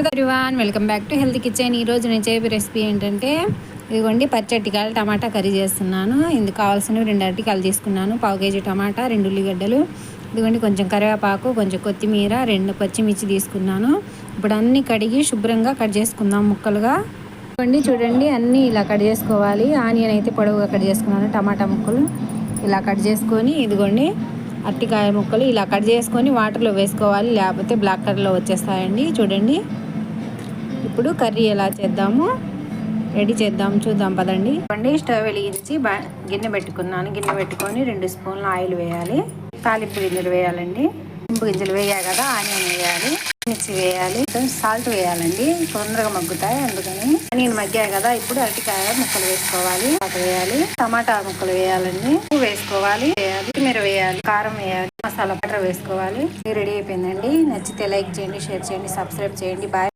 Everyone, welcome back to healthy kitchen. ఈరోజు నేను చేయబోయే రెసిపీ ఏంటంటే ఇదిగోండి పచ్చటికాయలు టమాటా కర్రీ చేస్తున్నాను. ఇందుకు కావాల్సినవి 2 అరటికాయలు తీసుకున్నాను, 1/2 కేజీ టమాటా, 2 ఉల్లిగడ్డలు, ఇదిగోండి కొంచెం కరివేపాకు, కొంచెం కొత్తిమీర, 2 పచ్చిమిర్చి తీసుకున్నాను. ఇప్పుడు అన్నీ కడిగి శుభ్రంగా కట్ చేసుకుందాం ముక్కలుగా. ఇదిగోండి చూడండి, అన్నీ ఇలా కట్ చేసుకోవాలి. ఆనియన్ అయితే పొడవుగా కట్ చేసుకున్నాను, టమాటా ముక్కలు ఇలా కట్ చేసుకొని, ఇదిగోండి అరటికాయ ముక్కలు ఇలా కట్ చేసుకొని వాటర్లో వేసుకోవాలి, లేకపోతే బ్లాక్ కలర్లో వచ్చేస్తాయండి. చూడండి, ఇప్పుడు కర్రీ ఎలా చేద్దాము రెడీ చేద్దాం, చూద్దాం పదండి. స్టవ్ వెలిగించి గిన్నె పెట్టుకున్నాను. గిన్నె పెట్టుకొని 2 స్పూన్ల ఆయిల్ వేయాలి. తాలింపు గింజలు వేయాలండి. తాలింపు గింజలు వేయాలి కదా, ఆనియన్ వేయాలి, మిర్చి వేయాలి, సాల్ట్ వేయాలండి, తొందరగా మగ్గుతాయి అందుకని. ఆనియన్ మగ్గాయి కదా, ఇప్పుడు అరటికాయ ముక్కలు వేసుకోవాలి, వేయాలి, టమాటా ముక్కలు వేయాలండి, ఉప్పు వేసుకోవాలి, కొత్తిమీర వేయాలి, కారం వేయాలి, మసాలా పౌడర్ వేసుకోవాలి. రెడీ అయిపోయిందండి. నచ్చితే లైక్ చేయండి, షేర్ చేయండి, సబ్స్క్రైబ్ చేయండి. బాయ్.